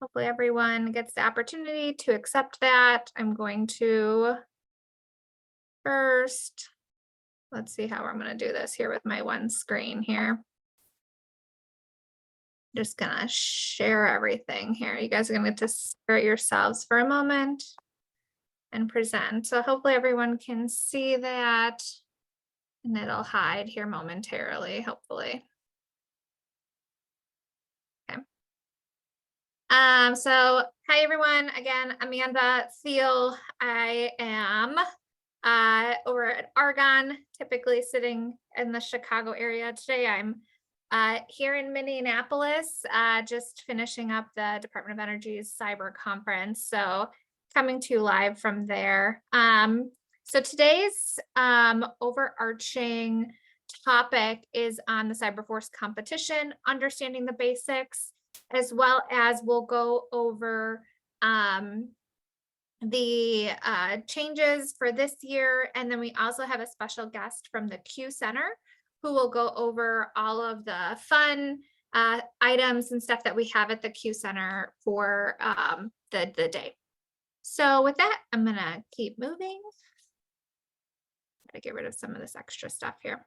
Hopefully everyone gets the opportunity to accept that. I'm going to first, let's see how I'm going to do this here with my one screen here. Just gonna share everything here. You guys are gonna get to stare at yourselves for a moment and present. So hopefully everyone can see that and it'll hide here momentarily, hopefully. Okay. So hi everyone. Again, Amanda Thiel. I am over at Argonne, typically sitting in the Chicago area. Today I'm here in Minneapolis, just finishing up the Department of Energy's cyber conference. So coming to you live from there. So today's overarching topic is on the CyberForce competition, understanding the basics, as well as we'll go over the changes for this year. And then we also have a special guest from the Q Center who will go over all of the fun items and stuff that we have at the Q Center for the day. So with that, I'm gonna keep moving. Gotta get rid of some of this extra stuff here.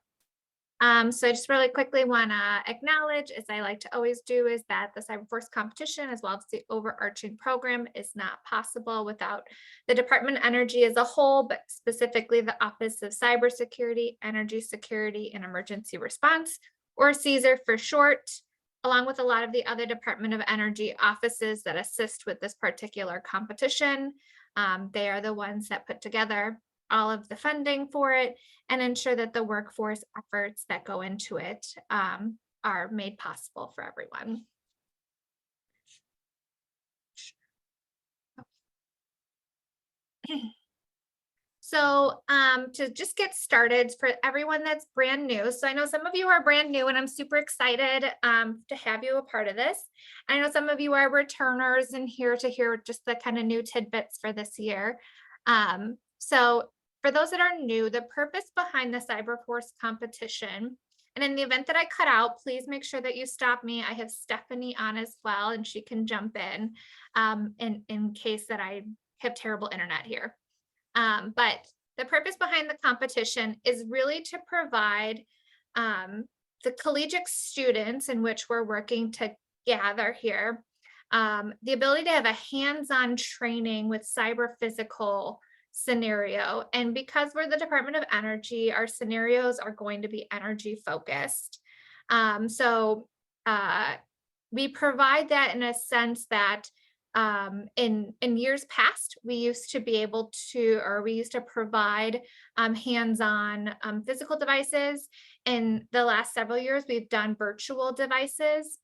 So I just really quickly want to acknowledge, as I like to always do, is that the CyberForce competition, as well as the overarching program, is not possible without the Department of Energy as a whole, but specifically the Office of Cybersecurity, Energy Security, and Emergency Response, or CSER for short, along with a lot of the other Department of Energy offices that assist with this particular competition. They are the ones that put together all of the funding for it and ensure that the workforce efforts that go into it are made possible for everyone. So to just get started for everyone that's brand new. So I know some of you are brand new and I'm super excited to have you a part of this. I know some of you are returners and here to hear just the kind of new tidbits for this year. So for those that are new, the purpose behind the CyberForce competition, and in the event that I cut out, please make sure that you stop me. I have Stephanie on as well, and she can jump in case that I have terrible internet here. But the purpose behind the competition is really to provide the collegiate students in which we're working to gather here, the ability to have a hands-on training with cyber physical scenario. And because we're the Department of Energy, our scenarios are going to be energy focused. So we provide that in a sense that in years past, we used to provide hands-on physical devices. In the last several years, we've done virtual devices.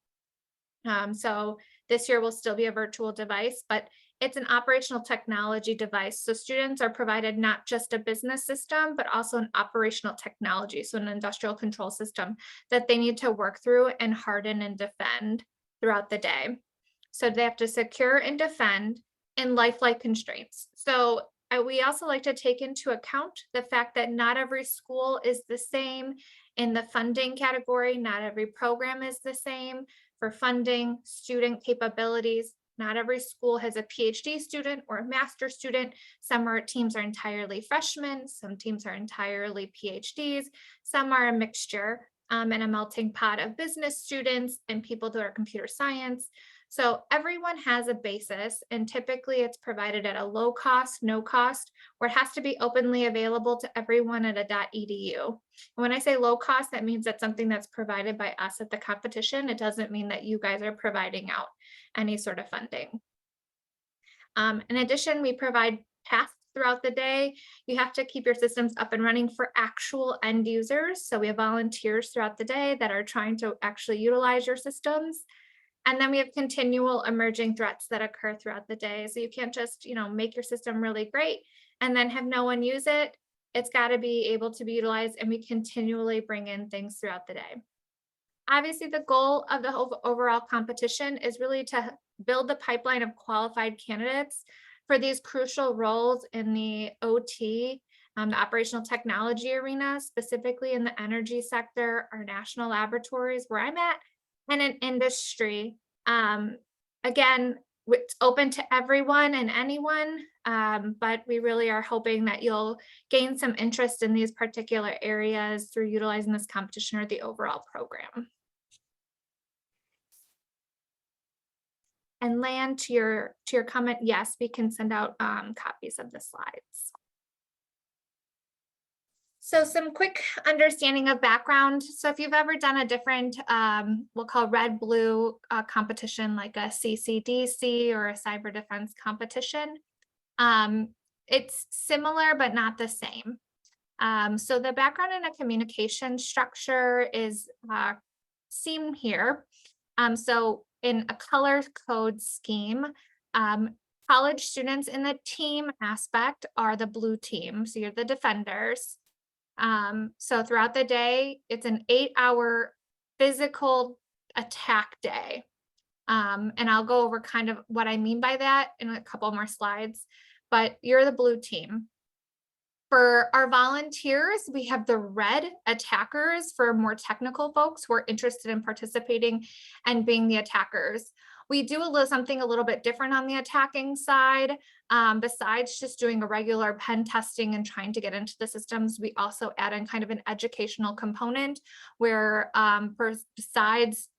So this year will still be a virtual device, but it's an operational technology device. So students are provided not just a business system, but also an operational technology. So an industrial control system that they need to work through and harden and defend throughout the day. So they have to secure and defend in lifelike constraints. So we also like to take into account the fact that not every school is the same in the funding category. Not every program is the same for funding, student capabilities. Not every school has a PhD student or a master student. Some teams are entirely freshmen. Some teams are entirely PhDs. Some are a mixture and a melting pot of business students and people that are computer science. So everyone has a basis, and typically it's provided at a low cost, no cost, or it has to be openly available to everyone at a .edu. And when I say low cost, that means that's something that's provided by us at the competition. It doesn't mean that you guys are providing out any sort of funding. In addition, we provide tasks throughout the day. You have to keep your systems up and running for actual end users. So we have volunteers throughout the day that are trying to actually utilize your systems. And then we have continual emerging threats that occur throughout the day. So you can't just, make your system really great and then have no one use it. It's got to be able to be utilized, and we continually bring in things throughout the day. Obviously, the goal of the whole overall competition is really to build the pipeline of qualified candidates for these crucial roles in the OT, the operational technology arena, specifically in the energy sector, our national laboratories where I'm at, and in industry. Again, it's open to everyone and anyone, but we really are hoping that you'll gain some interest in these particular areas through utilizing this competition or the overall program. And Lan, to your comment, yes, we can send out copies of the slides. So some quick understanding of background. So if you've ever done a different, we'll call red blue competition, like a CCDC or a cyber defense competition, it's similar but not the same. So the background in a communication structure is seen here. So in a color code scheme, college students in the team aspect are the blue team. So you're the defenders. So throughout the day, it's an 8-hour physical attack day. And I'll go over kind of what I mean by that in a couple more slides, but you're the blue team. For our volunteers, we have the red attackers for more technical folks who are interested in participating and being the attackers. We do something a little bit different on the attacking side. Besides just doing a regular pen testing and trying to get into the systems, we also add in kind of an educational component where besides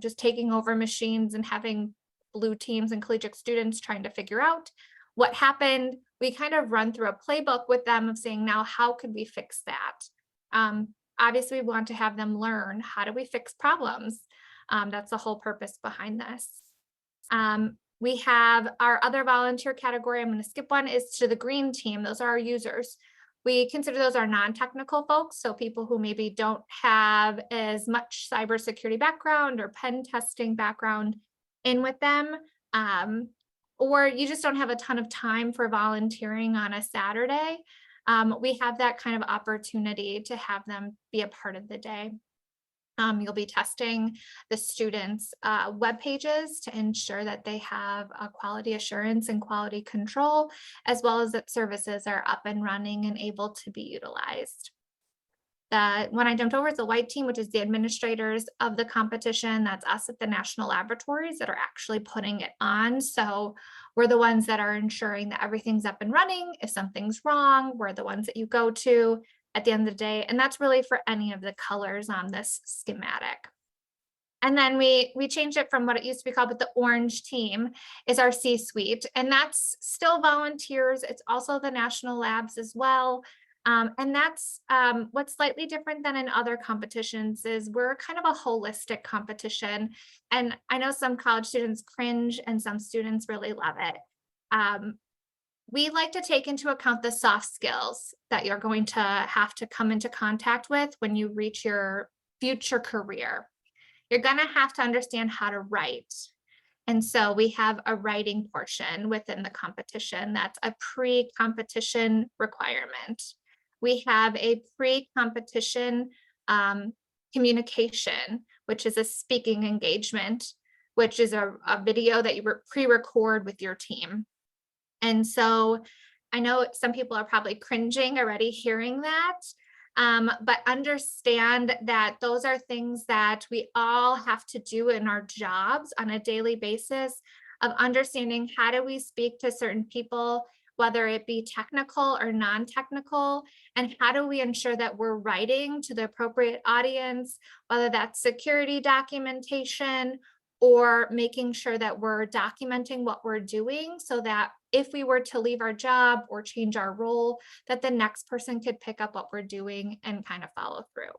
just taking over machines and having blue teams and collegiate students trying to figure out what happened, we kind of run through a playbook with them of saying, now, how could we fix that? Obviously, we want to have them learn, how do we fix problems? That's the whole purpose behind this. We have our other volunteer category. I'm going to skip one, is to the green team. Those are our users. We consider those our non-technical folks. So people who maybe don't have as much cybersecurity background or pen testing background in with them. Or you just don't have a ton of time for volunteering on a Saturday. We have that kind of opportunity to have them be a part of the day. You'll be testing the students' web pages to ensure that they have quality assurance and quality control, as well as that services are up and running and able to be utilized. The one I jumped over is the white team, which is the administrators of the competition. That's us at the national laboratories that are actually putting it on. So we're the ones that are ensuring that everything's up and running. If something's wrong, we're the ones that you go to at the end of the day. And that's really for any of the colors on this schematic. And then we changed it from what it used to be called, but the orange team is our C-suite. And that's still volunteers. It's also the national labs as well. And that's what's slightly different than in other competitions is we're kind of a holistic competition. And I know some college students cringe and some students really love it. We like to take into account the soft skills that you're going to have to come into contact with when you reach your future career. You're going to have to understand how to write. And so we have a writing portion within the competition that's a pre-competition requirement. We have a pre-competition communication, which is a speaking engagement, which is a video that you pre-record with your team. And so I know some people are probably cringing already hearing that, but understand that those are things that we all have to do in our jobs on a daily basis of understanding how do we speak to certain people, whether it be technical or non-technical, and how do we ensure that we're writing to the appropriate audience, whether that's security documentation or making sure that we're documenting what we're doing so that if we were to leave our job or change our role, that the next person could pick up what we're doing and kind of follow through.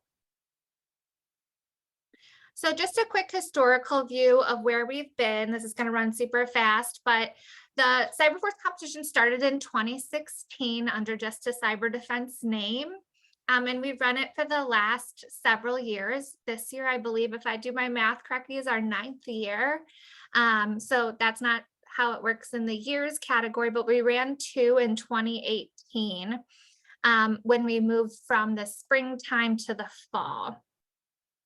So just a quick historical view of where we've been. This is going to run super fast, but the CyberForce competition started in 2016 under just a cyber defense name. And we've run it for the last several years. This year, I believe, if I do my math correctly, is our 9th year. So that's not how it works in the years category, but we ran 2 in 2018 when we moved from the springtime to the fall.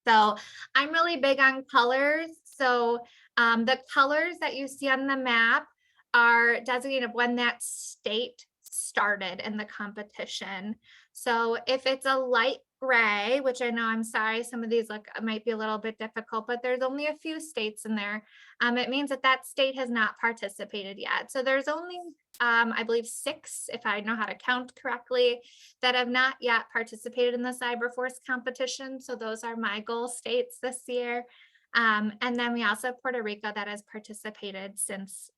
So I'm really big on colors. So the colors that you see on the map are designated when that state started in the competition. So if it's a light gray, which I know, I'm sorry, some of these look might be a little bit difficult, but there's only a few states in there. It means that that state has not participated yet. So there's only, I believe, 6, if I know how to count correctly, that have not yet participated in the CyberForce competition. So those are my goal states this year. And then we also have Puerto Rico that has participated since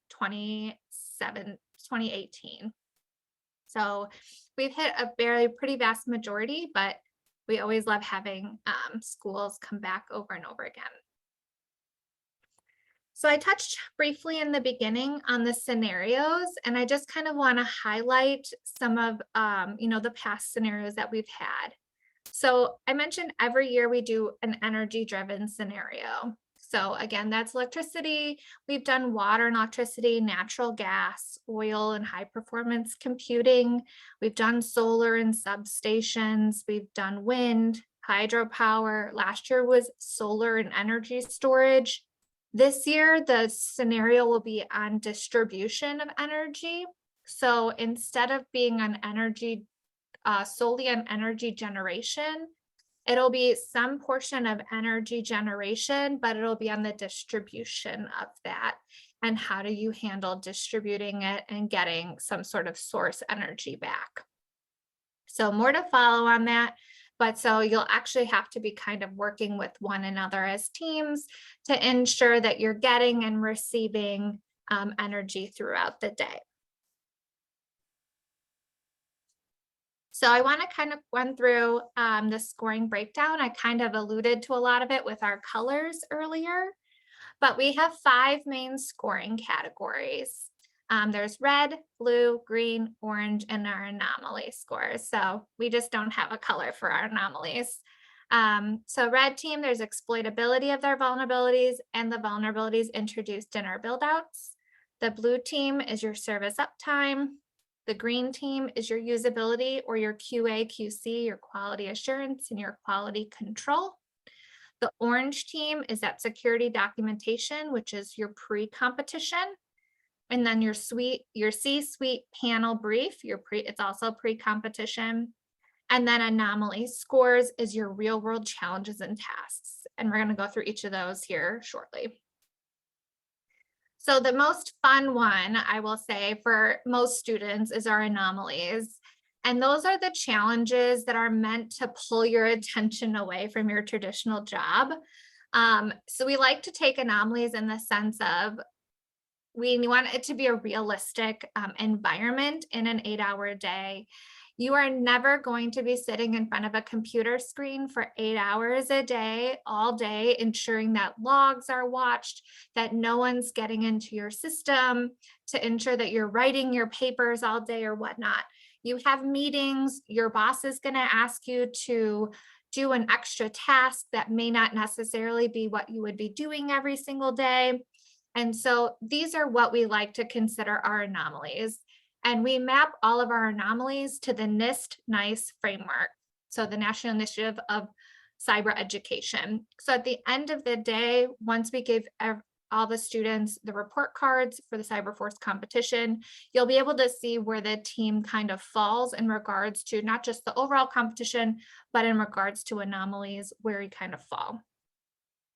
2018. So we've hit a pretty vast majority, but we always love having schools come back over and over again. So I touched briefly in the beginning on the scenarios, and I just kind of want to highlight some of the past scenarios that we've had. So I mentioned every year we do an energy driven scenario. So again, that's electricity. We've done water and electricity, natural gas, oil and high performance computing. We've done solar and substations. We've done wind, hydropower. Last year was solar and energy storage. This year, the scenario will be on distribution of energy. So instead of being on energy solely on energy generation, it'll be some portion of energy generation, but it'll be on the distribution of that. And how do you handle distributing it and getting some sort of source energy back? So more to follow on that. But so you'll actually have to be kind of working with one another as teams to ensure that you're getting and receiving energy throughout the day. So I want to kind of run through the scoring breakdown. I kind of alluded to a lot of it with our colors earlier, but we have 5 main scoring categories. There's red, blue, green, orange, and our anomaly scores. So we just don't have a color for our anomalies. So red team, there's exploitability of their vulnerabilities and the vulnerabilities introduced in our buildouts. The blue team is your service uptime. The green team is your usability or your QA, QC, your quality assurance and your quality control. The orange team is that security documentation, which is your pre-competition. And then your C-suite panel brief, it's also pre-competition. And then anomaly scores is your real world challenges and tasks. And we're going to go through each of those here shortly. So the most fun one, I will say, for most students is our anomalies. And those are the challenges that are meant to pull your attention away from your traditional job. So we like to take anomalies in the sense of we want it to be a realistic environment in an 8-hour day. You are never going to be sitting in front of a computer screen for 8 hours a day, all day, ensuring that logs are watched, that no one's getting into your system, to ensure that you're writing your papers all day or whatnot. You have meetings, your boss is going to ask you to do an extra task that may not necessarily be what you would be doing every single day. And so these are what we like to consider our anomalies. And we map all of our anomalies to the NIST-NICE framework, so the National Initiative of Cyber Education. So at the end of the day, once we give all the students the report cards for the CyberForce competition, you'll be able to see where the team kind of falls in regards to not just the overall competition, but in regards to anomalies, where you kind of fall.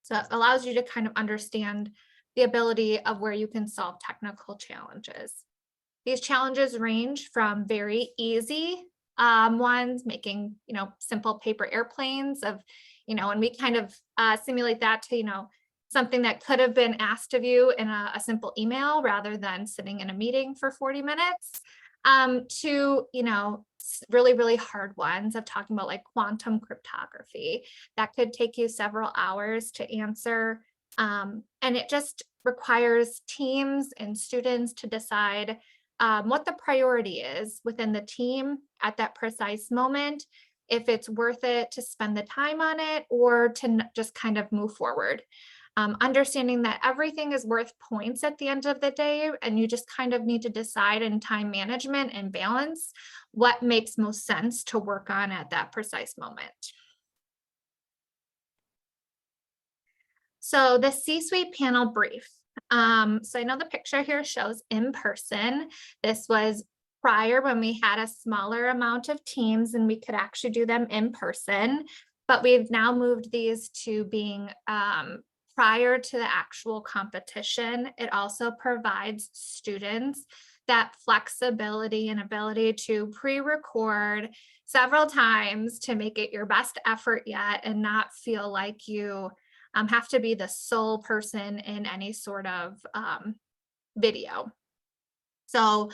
So it allows you to kind of understand the ability of where you can solve technical challenges. These challenges range from very easy ones, making, simple paper airplanes and we kind of simulate that to, something that could have been asked of you in a simple email rather than sitting in a meeting for 40 minutes, to, really, really hard ones of talking about like quantum cryptography that could take you several hours to answer. And it just requires teams and students to decide what the priority is within the team at that precise moment, if it's worth it to spend the time on it or to just kind of move forward. Understanding that everything is worth points at the end of the day, and you just kind of need to decide in time management and balance what makes most sense to work on at that precise moment. So the C-suite panel brief. So I know the picture here shows in person. This was prior when we had a smaller amount of teams and we could actually do them in person, but we've now moved these to being prior to the actual competition. It also provides students that flexibility and ability to pre-record several times to make it your best effort yet and not feel like you have to be the sole person in any sort of video. So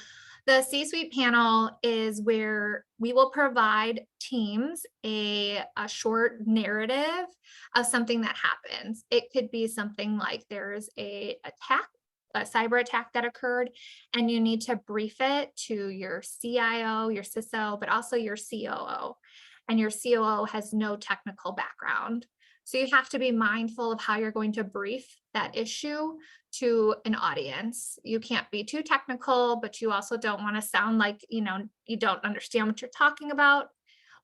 the C-suite panel is where we will provide teams a short narrative of something that happens. It could be something like there's a cyber attack that occurred, and you need to brief it to your CIO, your CISO, but also your COO. And your COO has no technical background. So you have to be mindful of how you're going to brief that issue to an audience. You can't be too technical, but you also don't want to sound like, you don't understand what you're talking about.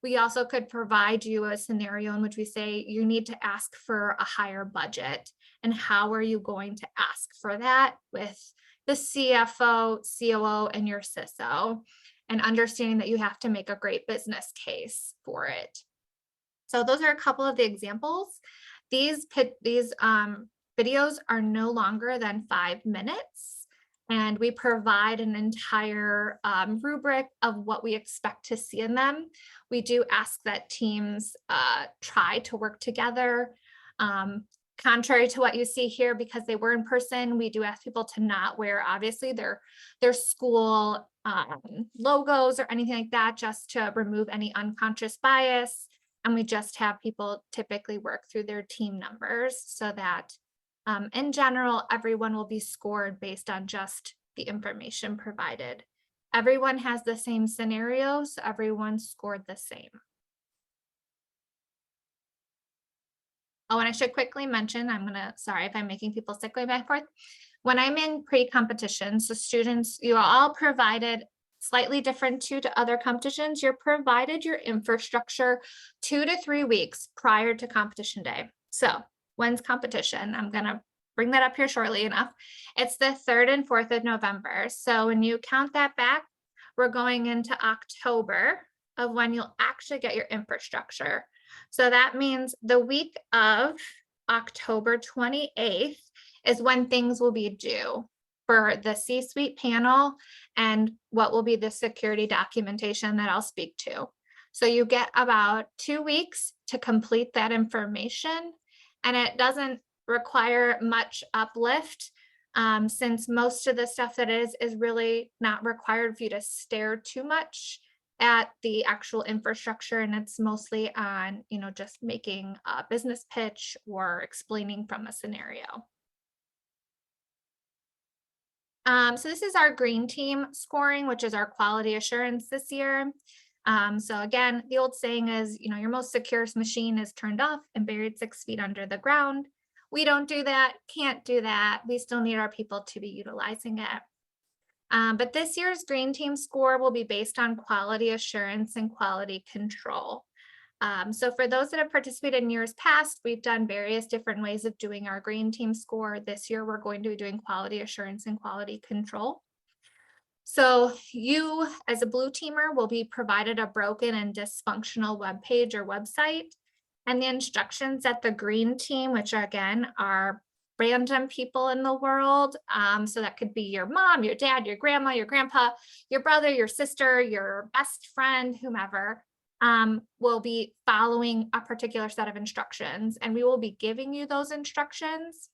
We also could provide you a scenario in which we say you need to ask for a higher budget. And how are you going to ask for that with the CFO, COO, and your CISO, and understanding that you have to make a great business case for it. So those are a couple of the examples. These videos are no longer than 5 minutes, and we provide an entire rubric of what we expect to see in them. We do ask that teams try to work together. Contrary to what you see here, because they were in person, we do ask people to not wear, obviously, their school logos or anything like that, just to remove any unconscious bias. And we just have people typically work through their team numbers so that in general, everyone will be scored based on just the information provided. Everyone has the same scenario, so everyone scored the same. Oh, and I should quickly mention, sorry if I'm making people sick going back and forth. When I'm in pre-competition, so students, you are all provided slightly different to other competitions. You're provided your infrastructure 2 to 3 weeks prior to competition day. So when's competition? I'm going to bring that up here shortly enough. It's the 3rd and 4th of November. So when you count that back, we're going into October of when you'll actually get your infrastructure. So that means the week of October 28th is when things will be due for the C-suite panel and what will be the security documentation that I'll speak to. So you get about 2 weeks to complete that information, and it doesn't require much uplift since most of the stuff that is really not required for you to stare too much at the actual infrastructure, and it's mostly on, just making a business pitch or explaining from a scenario. So this is our green team scoring, which is our quality assurance this year. So again, the old saying is, your most secure machine is turned off and buried 6 feet under the ground. We don't do that, can't do that. We still need our people to be utilizing it. But this year's green team score will be based on quality assurance and quality control. So for those that have participated in years past, we've done various different ways of doing our green team score. This year, we're going to be doing quality assurance and quality control. So you, as a blue teamer, will be provided a broken and dysfunctional web page or website, and the instructions that the green team, which again are random people in the world. So that could be your mom, your dad, your grandma, your grandpa, your brother, your sister, your best friend, whomever, will be following a particular set of instructions, and we will be giving you those instructions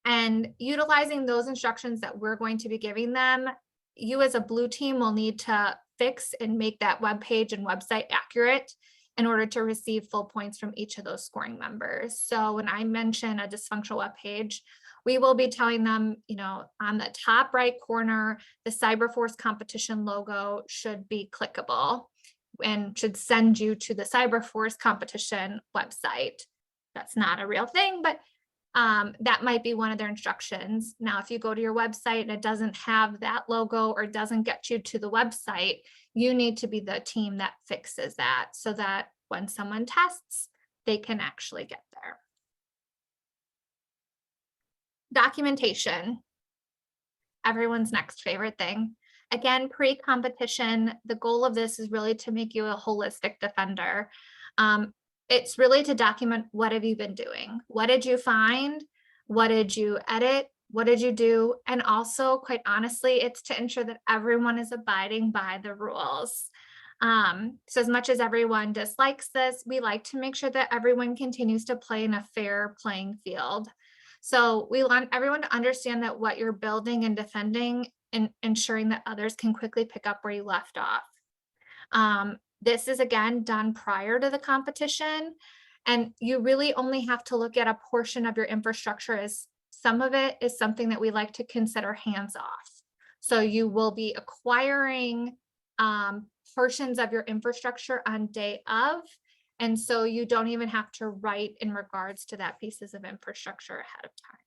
and utilizing those instructions that we're going to be giving them. You as a blue team will need to fix and make that web page and website accurate in order to receive full points from each of those scoring members. So when I mention a dysfunctional web page, we will be telling them, on the top right corner, the CyberForce Competition logo should be clickable and should send you to the CyberForce Competition website. That's not a real thing, but that might be one of their instructions. Now, if you go to your website and it doesn't have that logo or doesn't get you to the website, you need to be the team that fixes that so that when someone tests, they can actually get there. Documentation, everyone's next favorite thing. Again, pre-competition, the goal of this is really to make you a holistic defender. Um, it's really to document, what have you been doing? What did you find? What did you edit? What did you do? And also, quite honestly, it's to ensure that everyone is abiding by the rules. So as much as everyone dislikes this, we like to make sure that everyone continues to play in a fair playing field. So we want everyone to understand that what you're building and defending and ensuring that others can quickly pick up where you left off. This is again done prior to the competition, and you really only have to look at a portion of your infrastructure, as some of it is something that we like to consider hands off. So you will be acquiring portions of your infrastructure on day of, and so you don't even have to write in regards to that pieces of infrastructure ahead of time.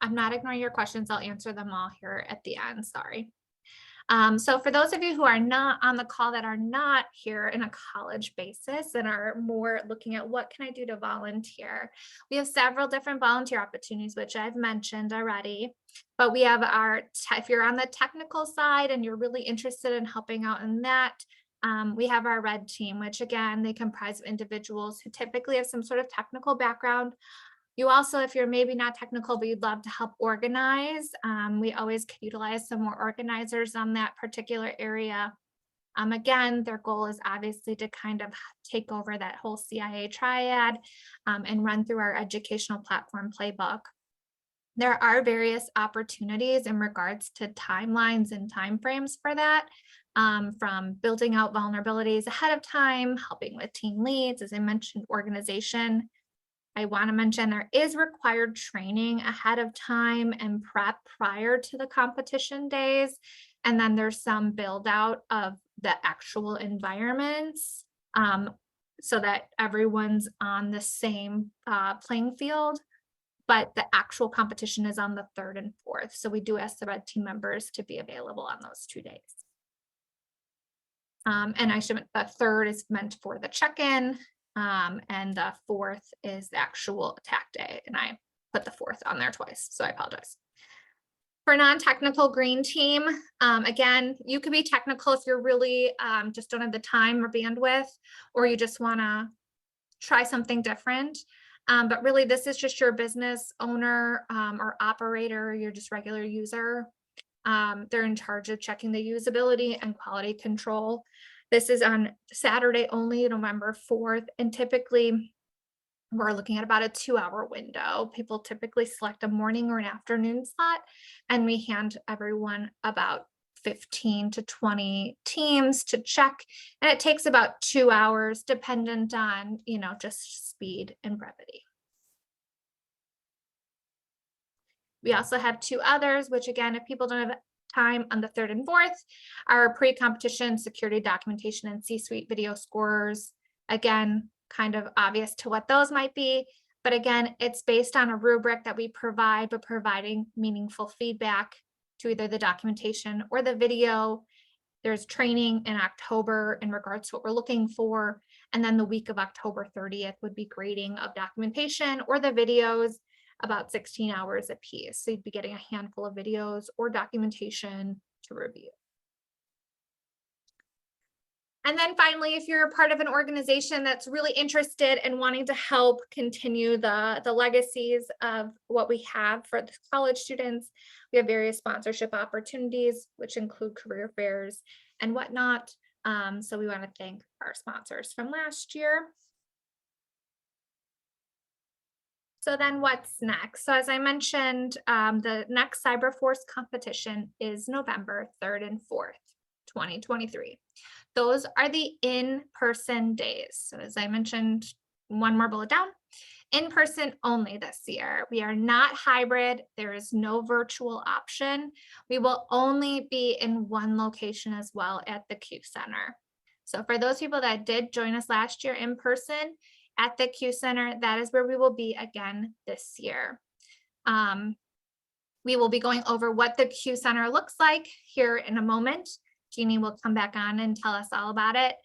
I'm not ignoring your questions. I'll answer them all here at the end. Sorry. So for those of you who are not on the call, that are not here in a college basis and are more looking at what can I do to volunteer, we have several different volunteer opportunities, which I've mentioned already. But we have if you're on the technical side and you're really interested in helping out in that, we have our red team, which again, they comprise of individuals who typically have some sort of technical background. You also, if you're maybe not technical, but you'd love to help organize, we always could utilize some more organizers on that particular area. Again, their goal is obviously to kind of take over that whole CIA triad and run through our educational platform playbook. There are various opportunities in regards to timelines and timeframes for that, from building out vulnerabilities ahead of time, helping with team leads, as I mentioned, organization. I want to mention there is required training ahead of time and prep prior to the competition days. And then there's some build out of the actual environments, so that everyone's on the same playing field. But the actual competition is on the 3rd and 4th. So we do ask the red team members to be available on those 2 days. And the 3rd is meant for the check-in. And the 4th is the actual attack day. And I put the 4th on there twice, so I apologize. For non-technical green team, again, you could be technical if you're really just don't have the time or bandwidth, or you just want to try something different. But really, this is just your business owner or operator, your just regular user. They're in charge of checking the usability and quality control. This is on Saturday only, November 4th, and typically we're looking at about a 2-hour window. People typically select a morning or an afternoon slot, and we hand everyone about 15 to 20 teams to check, and it takes about 2 hours, dependent on, just speed and brevity. We also have 2 others, which again, if people don't have time, on the 3rd and 4th, our pre-competition security documentation and C-suite video scores. Again, kind of obvious to what those might be, but again, it's based on a rubric that we provide, but providing meaningful feedback to either the documentation or the video. There's training in October in regards to what we're looking for, and then the week of October 30th would be grading of documentation or the videos, about 16 hours a piece. So you'd be getting a handful of videos or documentation to review. And then finally, if you're a part of an organization that's really interested in wanting to help continue the legacies of what we have for the college students, we have various sponsorship opportunities, which include career fairs and whatnot. So we want to thank our sponsors from last year. So then what's next? So as I mentioned, the next CyberForce competition is November 3rd and 4th, 2023. Those are the in-person days. So as I mentioned, one more bullet down, in-person only this year. We are not hybrid. There is no virtual option. We will only be in one location as well, at the Q Center. So for those people that did join us last year in person, at the Q Center, that is where we will be again this year. We will be going over what the Q Center looks like here in a moment. Jeannie will come back on and tell us all about it.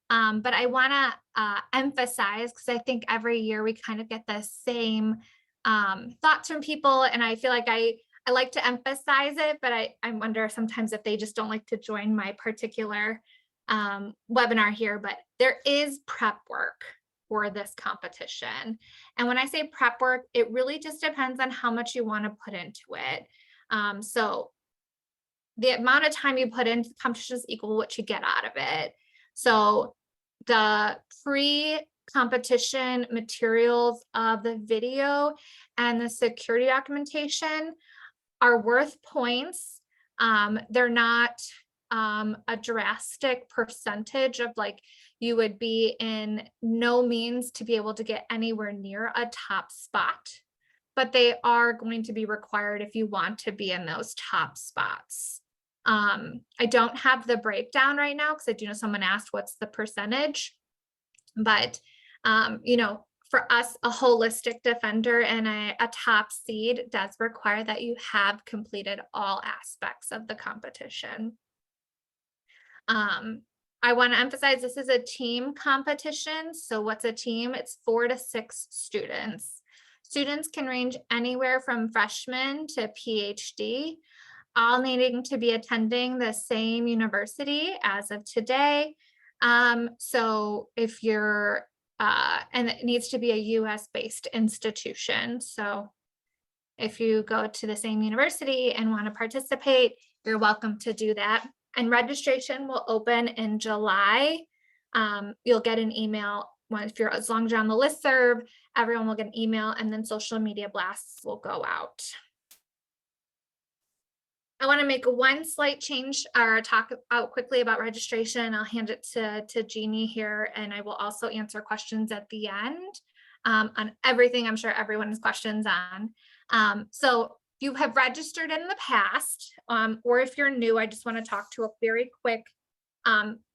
But I want to emphasize, because I think every year we kind of get the same thoughts from people, and I feel like I like to emphasize it, but I wonder sometimes if they just don't like to join my particular webinar here. But there is prep work for this competition, and when I say prep work, it really just depends on how much you want to put into it. So the amount of time you put into the competition is equal to what you get out of it. So the pre-competition materials of the video and the security documentation are worth points. They're not a drastic percentage of, like, you would be in no means to be able to get anywhere near a top spot, but they are going to be required if you want to be in those top spots. I don't have the breakdown right now because I do know someone asked what's the percentage, but for us, a holistic defender and a top seed does require that you have completed all aspects of the competition. I want to emphasize this is a team competition. So what's a team? It's 4 to 6 students. Students can range anywhere from freshman to PhD, all needing to be attending the same university as of today. So if you're, and it needs to be a US based institution. So if you go to the same university and want to participate, you're welcome to do that. And registration will open in July. You'll get an email as long as you're on the listserv, everyone will get an email, and then social media blasts will go out. I want to make one slight change or talk out quickly about registration. I'll hand it to Jeannie here, and I will also answer questions at the end on everything I'm sure everyone has questions on. So if you have registered in the past, or if you're new, I just want to talk to a very quick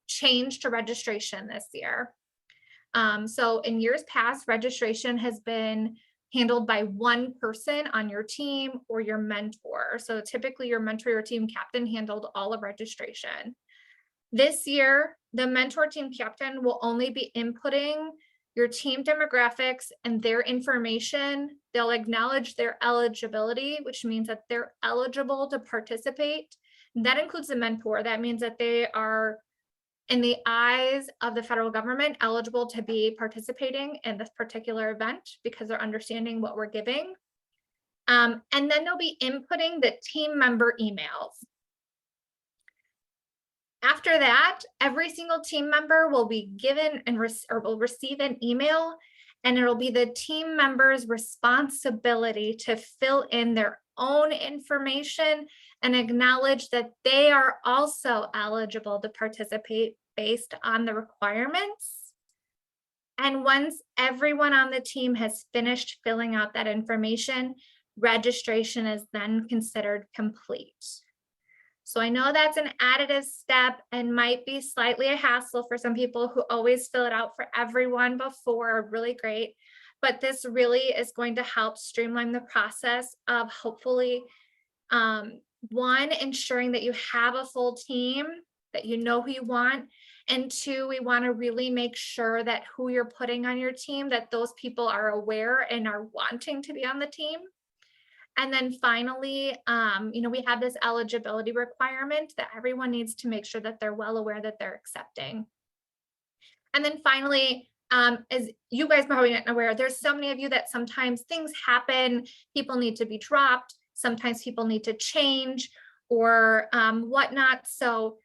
change to registration this year. So in years past, registration has been handled by one person on your team or your mentor. So typically your mentor or team captain handled all of registration. This year, the mentor team captain will only be inputting your team demographics and their information. They'll acknowledge their eligibility, which means that they're eligible to participate. That includes the mentor. That means that they are, in the eyes of the federal government, eligible to be participating in this particular event because they're understanding what we're giving. And then they'll be inputting the team member emails. After that, every single team member will be given or will receive an email, and it'll be the team member's responsibility to fill in their own information and acknowledge that they are also eligible to participate based on the requirements. And once everyone on the team has finished filling out that information, registration is then considered complete. So I know that's an additive step and might be slightly a hassle for some people who always fill it out for everyone before. Really great. But this really is going to help streamline the process of hopefully, one, ensuring that you have a full team, that you know who you want. And two, we want to really make sure that who you're putting on your team, that those people are aware and are wanting to be on the team. And then finally, we have this eligibility requirement that everyone needs to make sure that they're well aware that they're accepting. And then finally, as you guys probably aren't aware, there's so many of you that sometimes things happen, people need to be dropped, sometimes people need to change or whatnot. So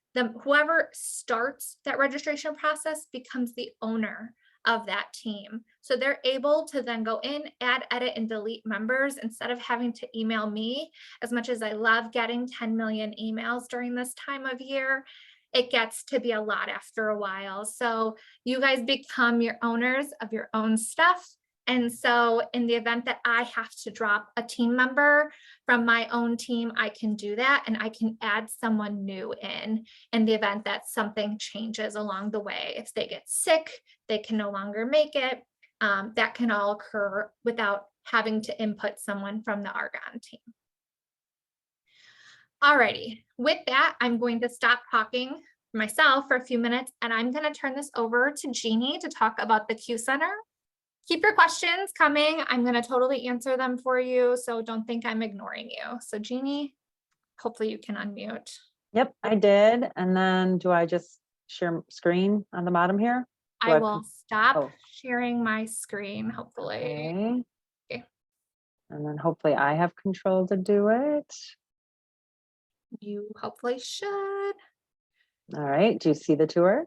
whoever starts that registration process becomes the owner of that team. So they're able to then go in, add, edit, and delete members instead of having to email me. As much as I love getting 10 million emails during this time of year, it gets to be a lot after a while. So you guys become your owners of your own stuff. And so in the event that I have to drop a team member from my own team, I can do that, and I can add someone new in the event that something changes along the way. If they get sick, they can no longer make it. That can all occur without having to input someone from the Argonne team. Alrighty, with that, I'm going to stop talking myself for a few minutes, and I'm going to turn this over to Jeannie to talk about the Q Center. Keep your questions coming. I'm going to totally answer them for you, so don't think I'm ignoring you. So Jeannie, hopefully you can unmute. Yep, I did. And then do I just share screen on the bottom here? I will stop sharing my screen, hopefully. Okay. And then hopefully I have control to do it. You hopefully should. All right. Do you see the tour?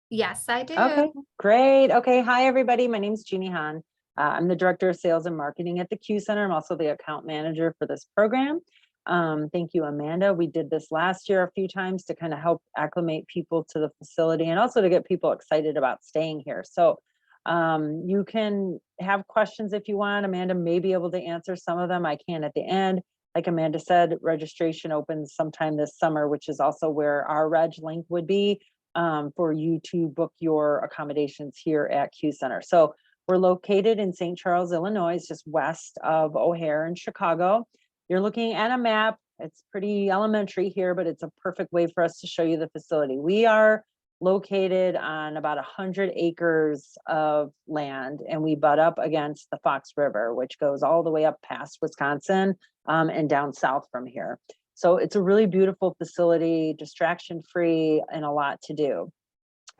Yes, I do. Okay, great. Okay. Hi, everybody. My name is Jeannie Han. I'm the Director of Sales and Marketing at the Q Center. I'm also the account manager for this program. Thank you, Amanda. We did this last year a few times to kind of help acclimate people to the facility and also to get people excited about staying here. So you can have questions if you want. Amanda may be able to answer some of them. I can at the end. Like Amanda said, registration opens sometime this summer, which is also where our reg link would be for you to book your accommodations here at Q Center. So we're located in St. Charles, Illinois, just west of O'Hare in Chicago. You're looking at a map. It's pretty elementary here, but it's a perfect way for us to show you the facility. We are located on about 100 acres of land, and we butt up against the Fox River, which goes all the way up past Wisconsin and down south from here. So it's a really beautiful facility, distraction-free, and a lot to do.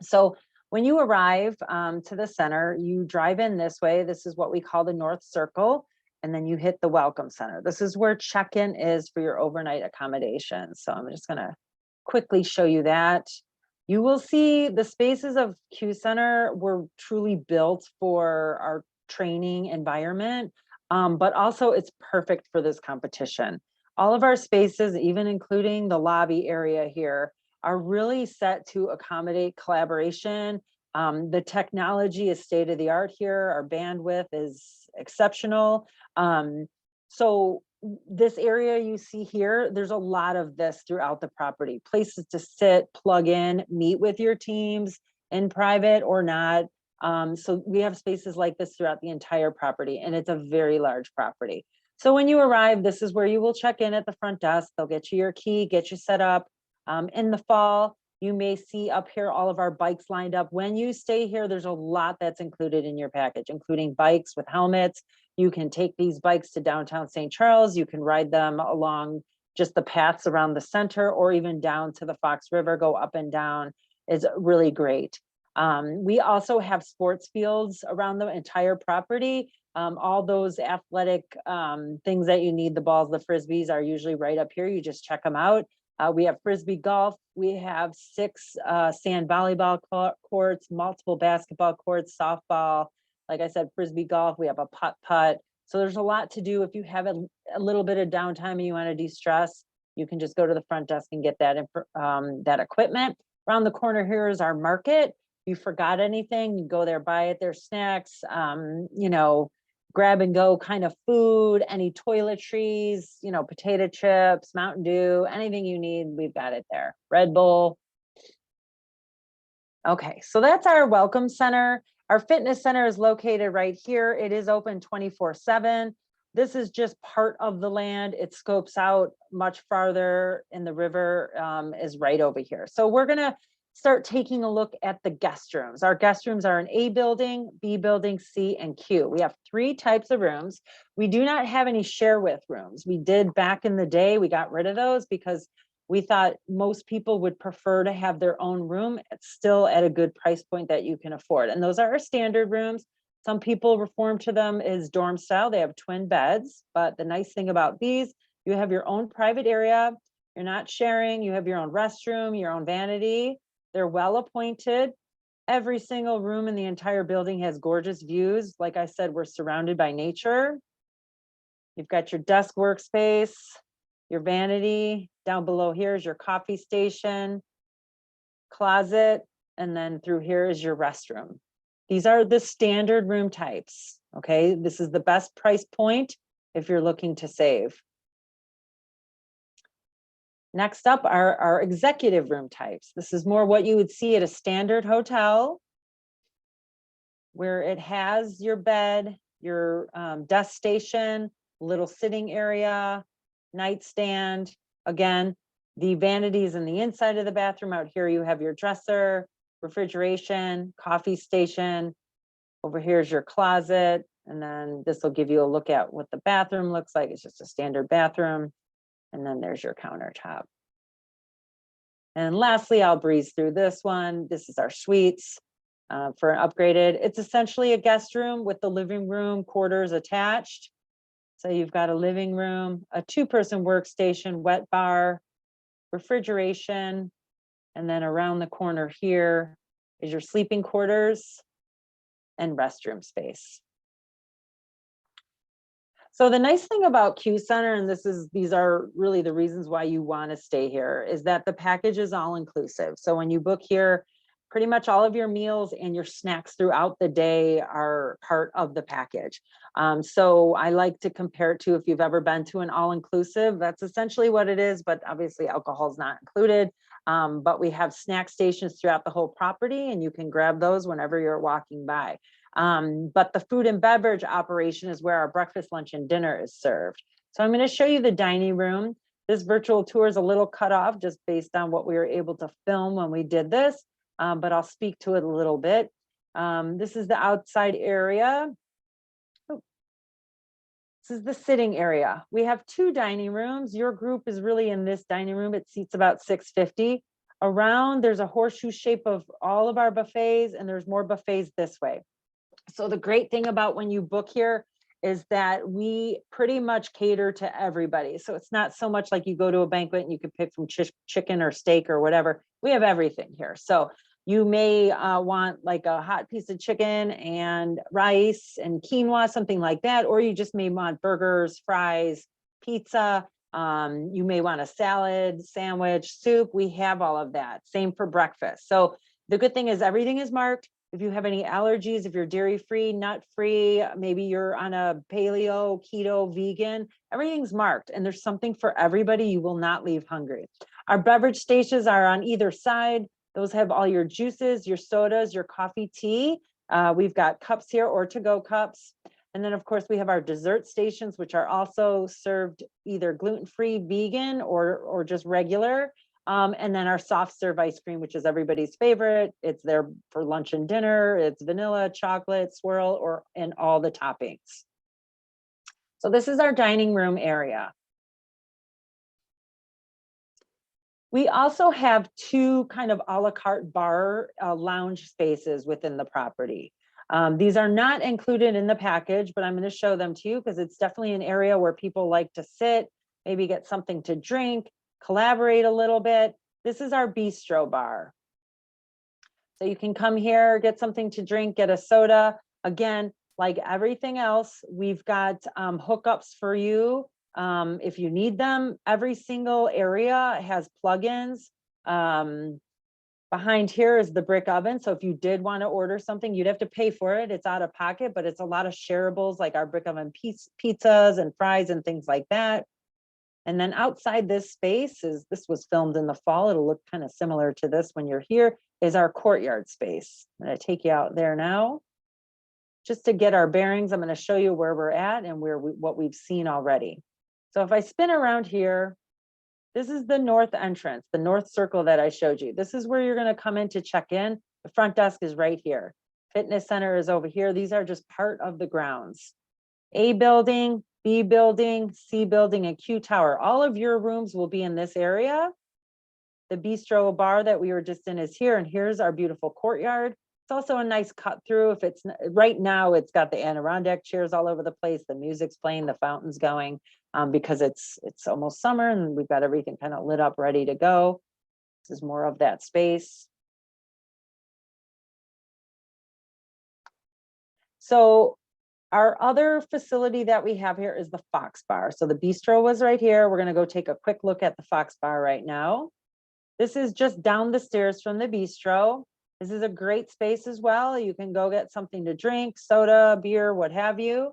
So when you arrive to the center, you drive in this way. This is what we call the North Circle, and then you hit the Welcome Center. This is where check-in is for your overnight accommodations. So I'm just gonna quickly show you that. You will see the spaces of Q Center were truly built for our training environment, but also it's perfect for this competition. All of our spaces, even including the lobby area here, are really set to accommodate collaboration. The technology is state of the art here. Our bandwidth is exceptional. So this area you see here, there's a lot of this throughout the property. Places to sit, plug in, meet with your teams in private or not. So we have spaces like this throughout the entire property, and it's a very large property. So when you arrive, this is where you will check in at the front desk. They'll get you your key, get you set up. In the fall, you may see up here all of our bikes lined up. When you stay here, there's a lot that's included in your package, including bikes with helmets. You can take these bikes to downtown St. Charles. You can ride them along just the paths around the center or even down to the Fox River, go up and down. It's really great. We also have sports fields around the entire property. All those athletic things that you need, the balls, the Frisbees are usually right up here. You just check them out. We have Frisbee golf. We have 6 sand volleyball courts, multiple basketball courts, softball. Like I said, Frisbee golf, we have a putt. So there's a lot to do. If you have a little bit of downtime and you want to de-stress, you can just go to the front desk and get that equipment. Around the corner here is our market. If you forgot anything, you go there, buy it. There's snacks, you know, grab and go kind of food, any toiletries, you know, potato chips, Mountain Dew, anything you need, we've got it there. Red Bull. Okay, so that's our welcome center. Our fitness center is located right here. It is open 24/7. This is just part of the land. It scopes out much farther, and the river is right over here. So we're gonna start taking a look at the guest rooms. Our guest rooms are in A building, B building, C, and Q. We have 3 types of rooms. We do not have any share with rooms. We did back in the day, we got rid of those because we thought most people would prefer to have their own room. It's still at a good price point that you can afford. And those are our standard rooms. Some people reform to them as dorm style. They have twin beds, but the nice thing about these, you have your own private area. You're not sharing. You have your own restroom, your own vanity. They're well appointed. Every single room in the entire building has gorgeous views. Like I said, we're surrounded by nature. You've got your desk workspace, your vanity. Down below here is your coffee station, closet, and then through here is your restroom. These are the standard room types, okay? This is the best price point if you're looking to save. Next up are our executive room types. This is more what you would see at a standard hotel, where it has your bed, your desk station, little sitting area, nightstand. Again, The vanities in the inside of the bathroom. Out here, you have your dresser, refrigeration, coffee station. Over here is your closet. And then this will give you a look at what the bathroom looks like. It's just a standard bathroom. And then there's your countertop. And lastly, I'll breeze through this one. This is our suites for an upgraded. It's essentially a guest room with the living room quarters attached. So you've got a living room, a 2-person workstation, wet bar, refrigeration, and then around the corner here is your sleeping quarters and restroom space. So the nice thing about Q Center, and these are really the reasons why you want to stay here, is that the package is all inclusive. So when you book here, pretty much all of your meals and your snacks throughout the day are part of the package. So I like to compare it to, if you've ever been to an all-inclusive, that's essentially what it is, but obviously alcohol is not included. But we have snack stations throughout the whole property, and you can grab those whenever you're walking by. But the food and beverage operation is where our breakfast, lunch, and dinner is served. So I'm going to show you the dining room. This virtual tour is a little cut off just based on what we were able to film when we did this, but I'll speak to it a little bit. This is the outside area. This is the sitting area. We have 2 dining rooms. Your group is really in this dining room. It seats about 650. Around, there's a horseshoe shape of all of our buffets, and there's more buffets this way. So the great thing about when you book here is that we pretty much cater to everybody. So it's not so much like you go to a banquet and you can pick from chicken or steak or whatever. We have everything here. So you may want like a hot piece of chicken and rice and quinoa, something like that, or you just may want burgers, fries, pizza. You may want a salad, sandwich, soup. We have all of that. Same for breakfast. So the good thing is everything is marked. If you have any allergies, if you're dairy-free, nut-free, maybe you're on a paleo, keto, vegan, everything's marked, and there's something for everybody. You will not leave hungry. Our beverage stations are on either side. Those have all your juices, your sodas, your coffee, tea. We've got cups here or to-go cups. And then, of course, we have our dessert stations, which are also served either gluten-free, vegan, or just regular. And then our soft serve ice cream, which is everybody's favorite. It's there for lunch and dinner. It's vanilla, chocolate, swirl, and all the toppings. So this is our dining room area. We also have 2 kind of a la carte bar lounge spaces within the property. These are not included in the package, but I'm going to show them to you because it's definitely an area where people like to sit, maybe get something to drink, collaborate a little bit. This is our bistro bar. So you can come here, get something to drink, get a soda. Again, like everything else, we've got hookups for you. If you need them, every single area has plugins. Behind here is the brick oven. So if you did want to order something, you'd have to pay for it. It's out of pocket, but it's a lot of shareables like our brick oven pizzas and fries and things like that. And then outside this space this was filmed in the fall. It'll look kind of similar to this when you're here, is our courtyard space. I'm going to take you out there now. Just to get our bearings, I'm going to show you where we're at and what we've seen already. So if I spin around here, this is the north entrance, the north circle that I showed you. This is where you're going to come in to check in. The front desk is right here. Fitness center is over here. These are just part of the grounds. A building, B building, C building, and Q tower. All of your rooms will be in this area. The bistro bar that we were just in is here, and here's our beautiful courtyard. It's also a nice cut through. If it's right now, it's got the Adirondack chairs all over the place. The music's playing, the fountain's going, because it's almost summer and we've got everything kind of lit up, ready to go. This is more of that space. So our other facility that we have here is the Fox Bar. So the bistro was right here. We're going to go take a quick look at the Fox Bar right now. This is just down the stairs from the bistro. This is a great space as well. You can go get something to drink, soda, beer, what have you.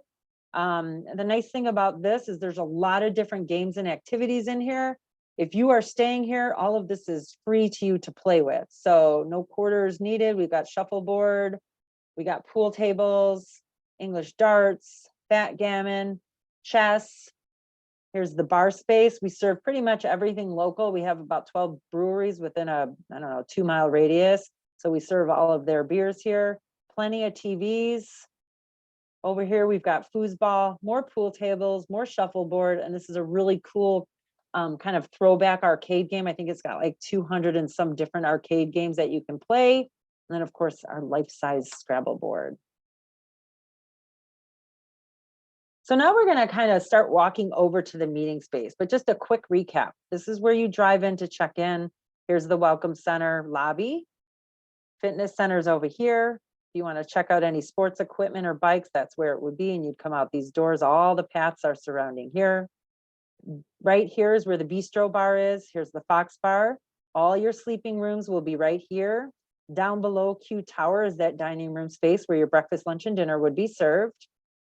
The nice thing about this is there's a lot of different games and activities in here. If you are staying here, all of this is free to you to play with. So no quarters needed. We've got shuffleboard. We got pool tables, English darts, backgammon, chess. Here's the bar space. We serve pretty much everything local. We have about 12 breweries within a, I don't know, 2-mile radius. So we serve all of their beers here. Plenty of TVs. Over here, we've got foosball, more pool tables, more shuffleboard. And this is a really cool kind of throwback arcade game. I think it's got like 200 and some different arcade games that you can play. And then of course, our life-size Scrabble board. So now we're going to kind of start walking over to the meeting space, but just a quick recap. This is where you drive in to check in. Here's the welcome center lobby. Fitness center's over here. If you want to check out any sports equipment or bikes, that's where it would be. And you'd come out these doors. All the paths are surrounding here. Right here is where the bistro bar is. Here's the Fox bar. All your sleeping rooms will be right here. Down below Q Tower is that dining room space where your breakfast, lunch, and dinner would be served.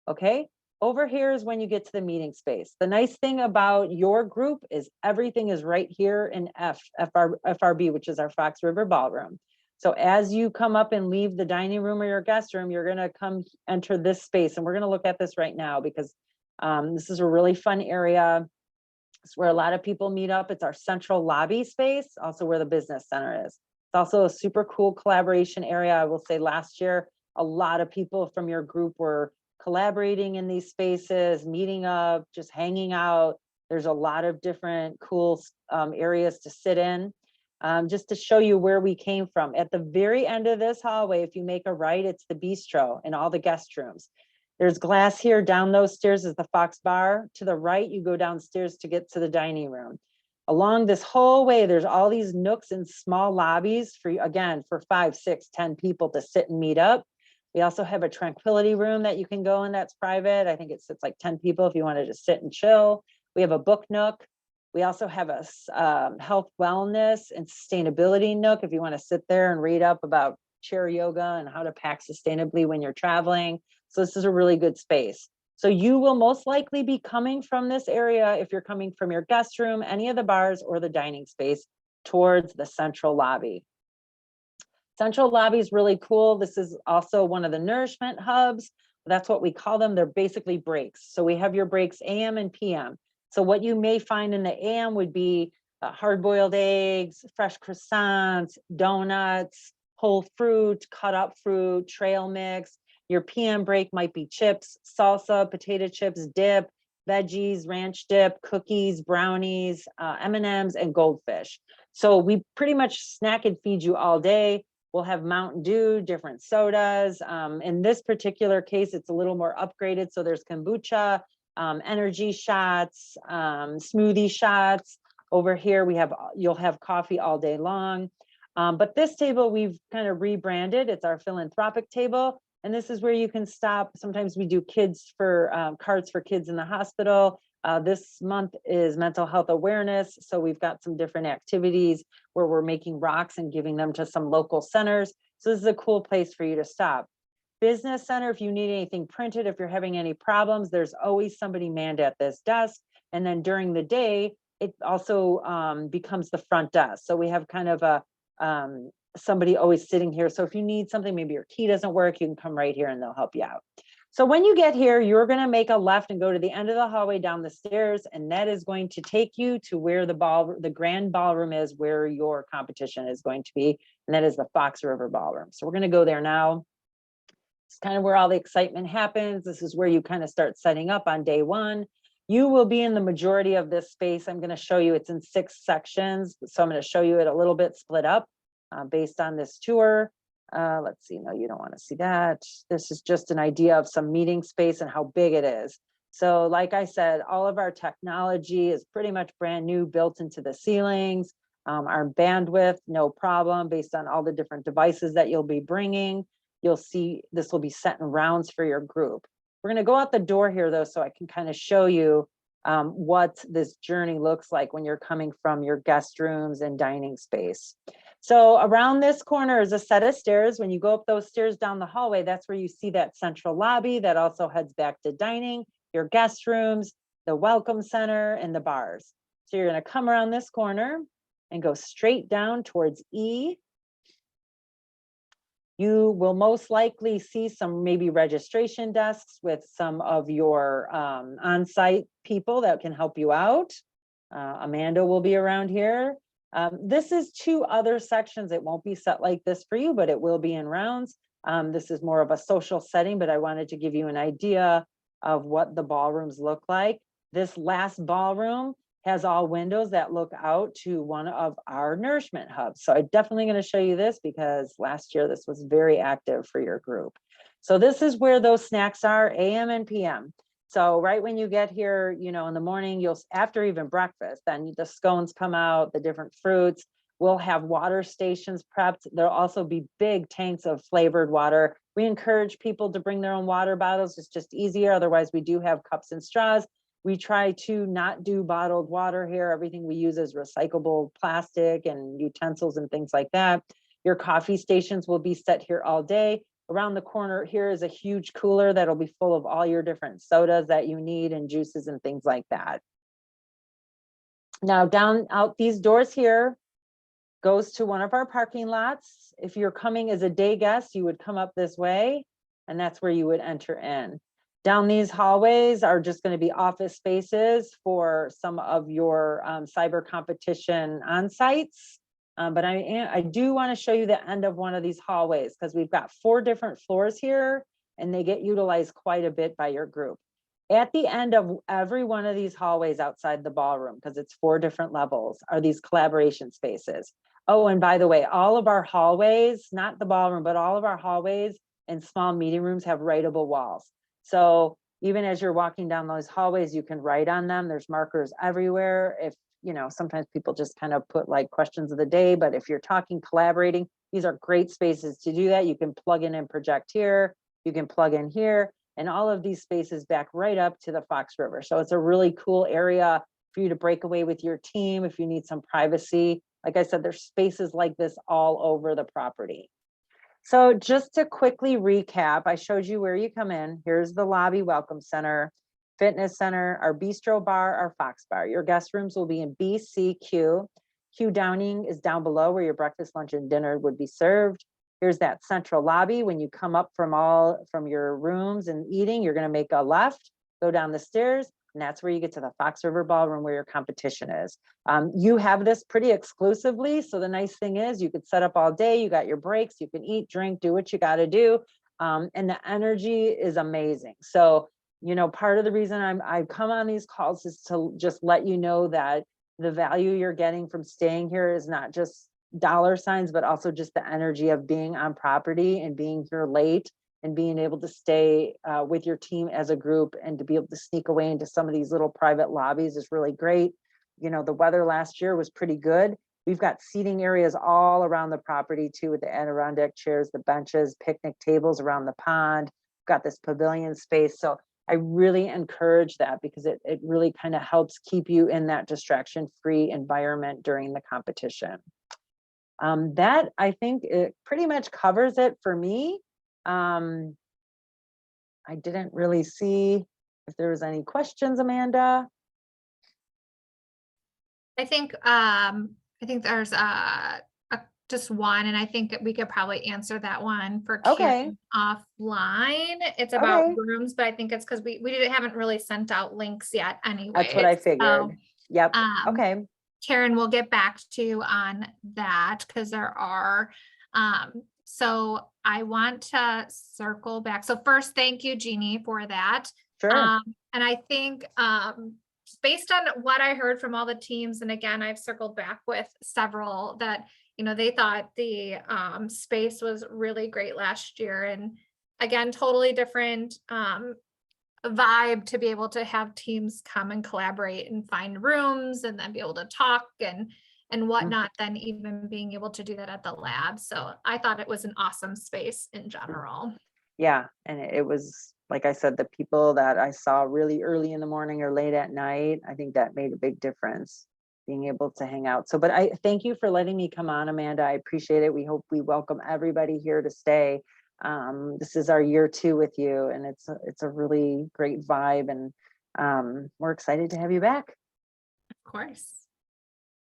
Okay. Over here is when you get to the meeting space. The nice thing about your group is everything is right here in FRB, which is our Fox River Ballroom. So as you come up and leave the dining room or your guest room, you're going to come enter this space. And we're going to look at this right now because this is a really fun area. It's where a lot of people meet up. It's our central lobby space, also where the business center is. It's also a super cool collaboration area. I will say last year, a lot of people from your group were collaborating in these spaces, meeting up, just hanging out. There's a lot of different cool areas to sit in. Just to show you where we came from. At the very end of this hallway, if you make a right, it's the bistro and all the guest rooms. There's glass here. Down those stairs is the Fox bar. To the right, you go downstairs to get to the dining room. Along this whole way, there's all these nooks and small lobbies for, again, for 5, 6, 10 people to sit and meet up. We also have a tranquility room that you can go in that's private. I think it sits like 10 people if you wanted to sit and chill. We have a book nook. We also have a health, wellness, and sustainability nook if you want to sit there and read up about chair yoga and how to pack sustainably when you're traveling. So this is a really good space. So you will most likely be coming from this area if you're coming from your guest room, any of the bars, or the dining space towards the central lobby. Central lobby is really cool. This is also one of the nourishment hubs. That's what we call them. They're basically breaks. So we have your breaks AM and PM. So what you may find in the AM would be hard-boiled eggs, fresh croissants, donuts, whole fruit, cut up fruit, trail mix. Your PM break might be chips, salsa, potato chips, dip, veggies, ranch dip, cookies, brownies, M&Ms, and goldfish. So we pretty much snack and feed you all day. We'll have Mountain Dew, different sodas. In this particular case, it's a little more upgraded. So there's kombucha, energy shots, smoothie shots. Over here, you'll have coffee all day long. But this table we've kind of rebranded. It's our philanthropic table. And this is where you can stop. Sometimes we do kids for cards for kids in the hospital. This month is mental health awareness. So we've got some different activities where we're making rocks and giving them to some local centers. So this is a cool place for you to stop. Business center, if you need anything printed, if you're having any problems, there's always somebody manned at this desk. And then during the day, it also becomes the front desk. So we have kind of a somebody always sitting here. So if you need something, maybe your key doesn't work, you can come right here and they'll help you out. So when you get here, you're going to make a left and go to the end of the hallway down the stairs, and that is going to take you to where the grand ballroom is, where your competition is going to be, and that is the Fox River Ballroom. So we're going to go there now. It's kind of where all the excitement happens. This is where you kind of start setting up on day one. You will be in the majority of this space. I'm going to show you it's in 6 sections. So I'm going to show you it a little bit split up based on this tour. Let's see. No, you don't want to see that. This is just an idea of some meeting space and how big it is. So like I said, all of our technology is pretty much brand new, built into the ceilings. Our bandwidth, no problem, based on all the different devices that you'll be bringing. You'll see this will be set in rounds for your group. We're going to go out the door here, though, so I can kind of show you what this journey looks like when you're coming from your guest rooms and dining space. So around this corner is a set of stairs. When you go up those stairs down the hallway, that's where you see that central lobby that also heads back to dining, your guest rooms, the welcome center, and the bars. So you're going to come around this corner and go straight down towards E. You will most likely see some maybe registration desks with some of your on-site people that can help you out. Amanda will be around here. This is 2 other sections. It won't be set like this for you, but it will be in rounds. This is more of a social setting, but I wanted to give you an idea of what the ballrooms look like. This last ballroom has all windows that look out to one of our nourishment hubs. So I'm definitely going to show you this because last year this was very active for your group. So this is where those snacks are, AM and PM. So right when you get here, you know, in the morning, you'll, after even breakfast, then the scones come out, the different fruits. We'll have water stations prepped. There'll also be big tanks of flavored water. We encourage people to bring their own water bottles. It's just easier. Otherwise, we do have cups and straws. We try to not do bottled water here. Everything we use is recyclable plastic and utensils and things like that. Your coffee stations will be set here all day. Around the corner here is a huge cooler that'll be full of all your different sodas that you need and juices and things like that. Now down out these doors here goes to one of our parking lots. If you're coming as a day guest, you would come up this way and that's where you would enter in. Down these hallways are just going to be office spaces for some of your cyber competition on sites. But I do want to show you the end of one of these hallways because we've got 4 different floors here and they get utilized quite a bit by your group. At the end of every one of these hallways outside the ballroom, because it's 4 different levels, are these collaboration spaces. Oh, and by the way, all of our hallways, not the ballroom, but all of our hallways and small meeting rooms have writable walls. So even as you're walking down those hallways, you can write on them. There's markers everywhere. If, you know, sometimes people just kind of put like questions of the day, but if you're talking, collaborating, these are great spaces to do that. You can plug in and project here. You can plug in here, and all of these spaces back right up to the Fox River. So it's a really cool area for you to break away with your team if you need some privacy. Like I said, there's spaces like this all over the property. So just to quickly recap, I showed you where you come in. Here's the lobby welcome center, fitness center, our bistro bar, our Fox bar. Your guest rooms will be in B, C, Q. Q dining is down below where your breakfast, lunch, and dinner would be served. Here's that central lobby. When you come up from your rooms and eating, you're going to make a left, go down the stairs, and that's where you get to the Fox River Ballroom where your competition is. You have this pretty exclusively. So the nice thing is you could set up all day. You got your breaks. You can eat, drink, do what you got to do. And the energy is amazing. So, you know, part of the reason I come on these calls is to just let you know that the value you're getting from staying here is not just dollar signs, but also just the energy of being on property and being here late and being able to stay with your team as a group and to be able to sneak away into some of these little private lobbies is really great. You know, the weather last year was pretty good. We've got seating areas all around the property too, with the Adirondack chairs, the benches, picnic tables around the pond. We've got this pavilion space. So I really encourage that because it really kind of helps keep you in that distraction-free environment during the competition. That I think it pretty much covers it for me. I didn't really see if there was any questions, Amanda. I think there's just one, and I think that we could probably answer that one for Okay. Karen offline. It's about Okay. rooms, but I think it's because we haven't really sent out links yet That's what I anyways. figured. So Yep. Okay. Karen will get back to you on that because there are. So I want to circle back. So first, thank you, Jeannie, for that. Sure. And I think based on what I heard from all the teams, and again, I've circled back with several that, you know, they thought the space was really great last year. And again, totally different vibe to be able to have teams come and collaborate and find rooms and then be able to talk and whatnot, then even being able to do that at the lab. So I thought it was an awesome space in general. Yeah. And it was, like I said, the people that I saw really early in the morning or late at night, I think that made a big difference being able to hang out. So, but I thank you for letting me come on, Amanda. I appreciate it. We welcome everybody here to stay. This is our year 2 with you, and it's a really great vibe, and we're excited to have you back. Of course.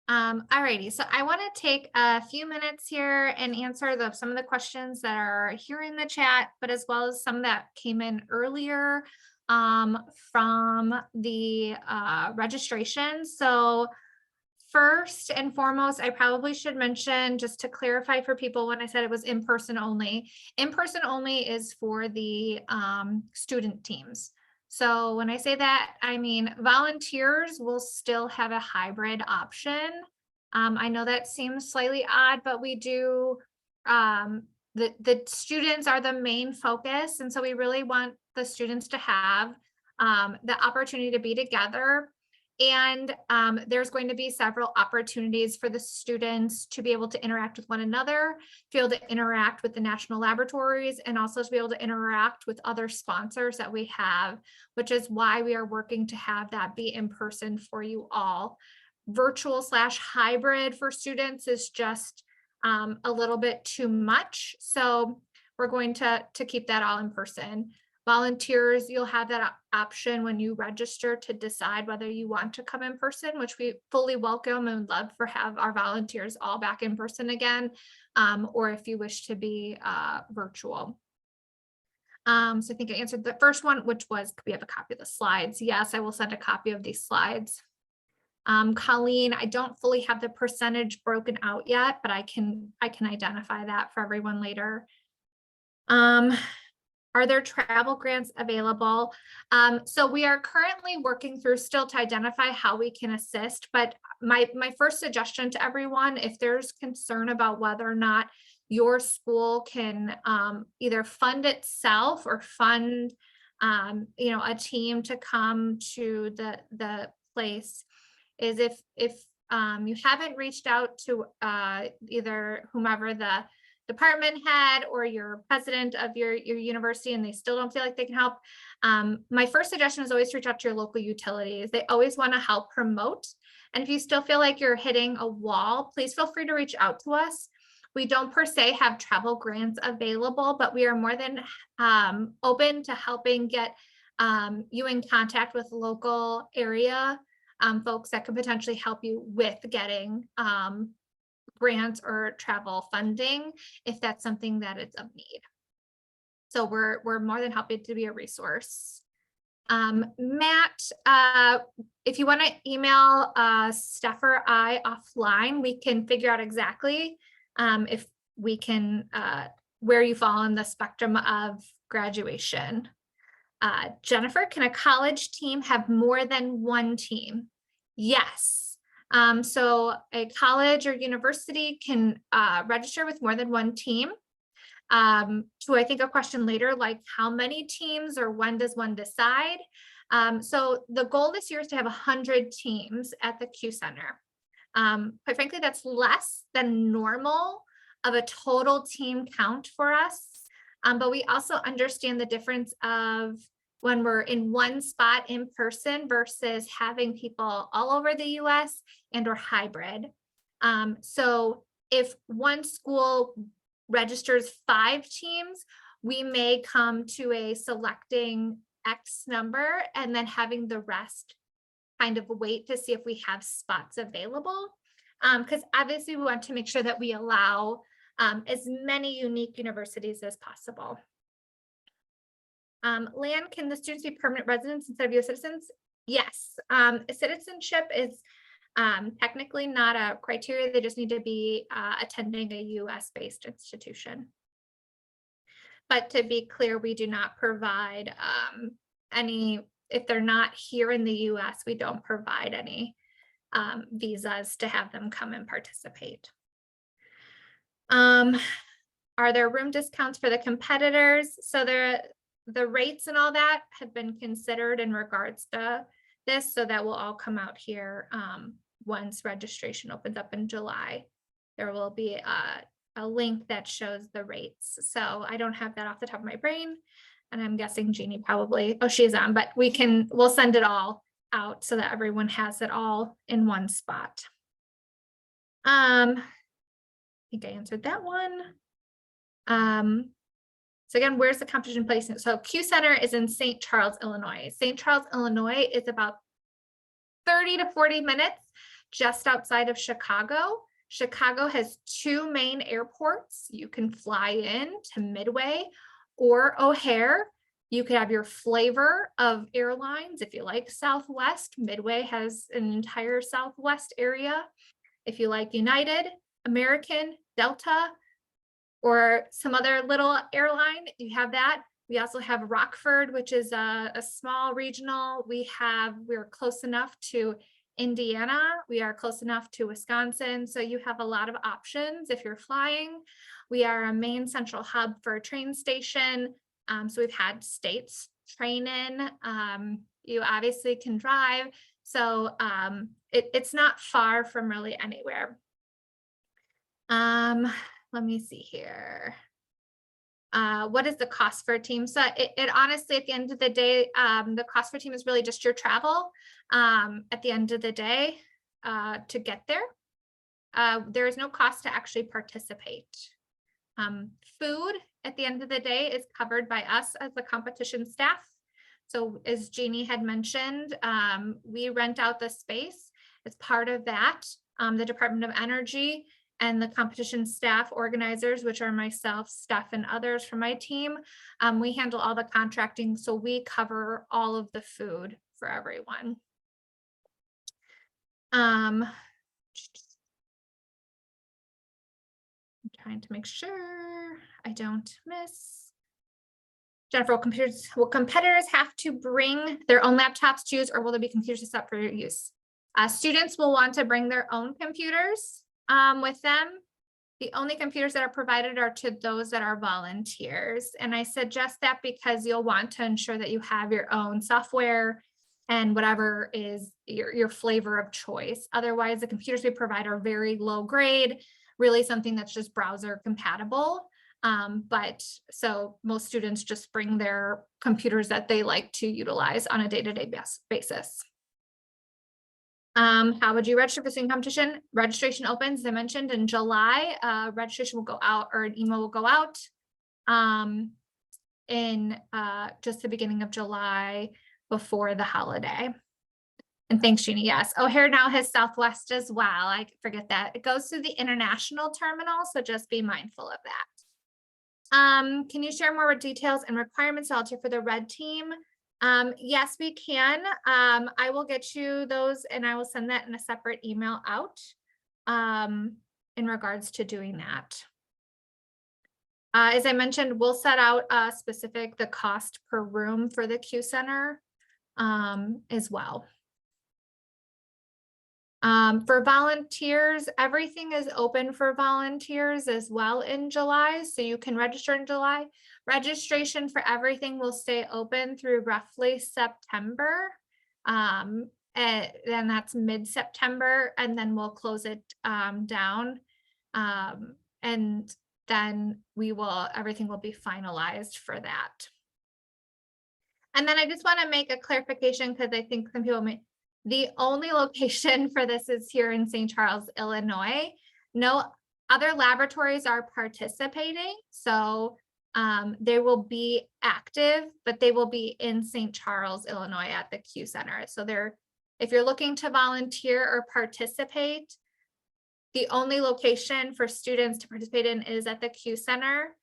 Alrighty, so I want to take a few minutes here and answer some of the questions that are here in the chat, but as well as some that came in earlier from the registration. So first and foremost, I probably should mention, just to clarify for people, when I said it was in-person only is for the student teams. So when I say that, I mean volunteers will still have a hybrid option. I know that seems slightly odd, but we do, the students are the main focus. And so we really want the students to have the opportunity to be together. And there's going to be several opportunities for the students to be able to interact with one another, to be able to interact with the national laboratories, and also to be able to interact with other sponsors that we have, which is why we are working to have that be in person for you all. Virtual/hybrid for students is just a little bit too much. So we're going to keep that all in person. Volunteers, you'll have that option when you register to decide whether you want to come in person, which we fully welcome and love for have our volunteers all back in person again, or if you wish to be virtual. So I think I answered the first one, which was, could we have a copy of the slides? Yes, I will send a copy of these slides. Colleen, I don't fully have the percentage broken out yet, but I can identify that for everyone later. Are there travel grants available? So we are currently working through still to identify how we can assist, but my first suggestion to everyone, if there's concern about whether or not your school can either fund itself or fund a team to come to the place, is if you haven't reached out to either whomever the department head or your president of your university and they still don't feel like they can help, my first suggestion is always reach out to your local utilities. They always want to help promote. And if you still feel like you're hitting a wall, please feel free to reach out to us. We don't per se have travel grants available, but we are more than open to helping get you in contact with local area folks that could potentially help you with getting grants or travel funding if that's something that is of need. So we're more than happy to be a resource. Matt, if you want to email Steph or I offline, we can figure out exactly if we can where you fall on the spectrum of graduation. Jennifer, can a college team have more than one team? Yes. So a college or university can register with more than one team. To I think a question later, like how many teams or when does one decide? So the goal this year is to have 100 teams at the Q Center. Quite frankly, that's less than normal of a total team count for us. But we also understand the difference of when we're in one spot in person versus having people all over the US and or hybrid. So if one school registers 5 teams, we may come to a selecting X number and then having the rest kind of wait to see if we have spots available. Because obviously we want to make sure that we allow as many unique universities as possible. Lan, can the students be permanent residents instead of US citizens? Yes. Citizenship is technically not a criteria. They just need to be attending a US-based institution. But to be clear, we do not provide any, if they're not here in the US, we don't provide any visas to have them come and participate. Are there room discounts for the competitors? So the rates and all that have been considered in regards to this, so that will all come out here once registration opens up in July. There will be a link that shows the rates. So I don't have that off the top of my brain, and I'm guessing Jeannie probably, oh, she's on, but we'll send it all out so that everyone has it all in one spot. I think I answered that one. So again, where's the competition placement? So Q Center is in St. Charles, Illinois. St. Charles, Illinois is about 30 to 40 minutes just outside of Chicago. Chicago has 2 main airports. You can fly in to Midway or O'Hare. You could have your flavor of airlines. If you like Southwest, Midway has an entire Southwest area. If you like United, American, Delta, or some other little airline, you have that. We also have Rockford, which is a small regional. We're close enough to Indiana. We are close enough to Wisconsin. So you have a lot of options if you're flying. We are a main central hub for a train station. So we've had states train in. You obviously can drive. So it's not far from really anywhere. Let me see here. What is the cost for a team? So it honestly, at the end of the day, the cost for a team is really just your travel at the end of the day to get there. There is no cost to actually participate. Food at the end of the day is covered by us as the competition staff. So as Jeannie had mentioned, we rent out the space. As part of that, the Department of Energy and the competition staff organizers, which are myself, Steph, and others from my team, we handle all the contracting. So we cover all of the food for everyone. I'm trying to make sure I don't miss. Jennifer, will competitors have to bring their own laptops to use, or will there be computers set up for your use? Students will want to bring their own computers with them. The only computers that are provided are to those that are volunteers. And I suggest that because you'll want to ensure that you have your own software and whatever is your flavor of choice. Otherwise, the computers we provide are very low grade, really something that's just browser compatible. But so most students just bring their computers that they like to utilize on a day-to-day basis. How would you register for singing competition? Registration opens, as I mentioned, in July. Registration will go out, or an email will go out in just the beginning of July before the holiday. And thanks, Jeannie. Yes, O'Hare now has Southwest as well. I forget that. It goes through the international terminal, so just be mindful of that. Can you share more details and requirements relative for the red team? Yes, we can. I will get you those and I will send that in a separate email out in regards to doing that. As I mentioned, we'll set out the cost per room for the Q Center as well. For volunteers, everything is open for volunteers as well in July, so you can register in July. Registration for everything will stay open through roughly September, and then that's mid-September, and then we'll close it down, and then everything will be finalized for that. And then I just want to make a clarification because I think some people may. The only location for this is here in St. Charles, Illinois. No other laboratories are participating. So they will be active, but they will be in St. Charles, Illinois at the Q Center. So if you're looking to volunteer or participate, the only location for students to participate in is at the Q Center.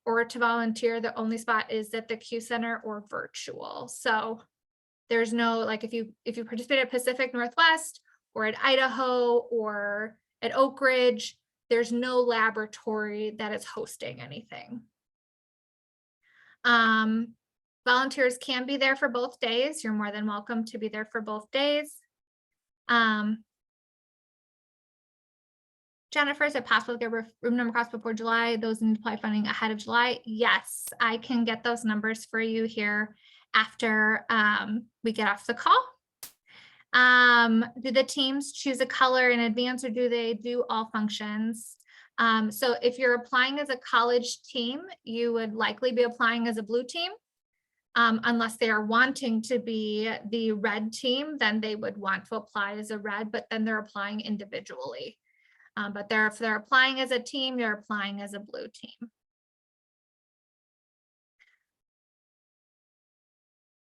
Or to volunteer, the only spot is at the Q Center or virtual. So there's no, like, if you participate at Pacific Northwest or at Idaho or at Oak Ridge, there's no laboratory that is hosting anything. Volunteers can be there for both days. You're more than welcome to be there for both days. Jennifer, is it possible to get room number cost before July? Those need to apply funding ahead of July? Yes, I can get those numbers for you here after we get off the call. Do the teams choose a color in advance or do they do all functions? So if you're applying as a college team, you would likely be applying as a blue team. Unless they are wanting to be the red team, then they would want to apply as a red, but then they're applying individually. But if they're applying as a team, you're applying as a blue team.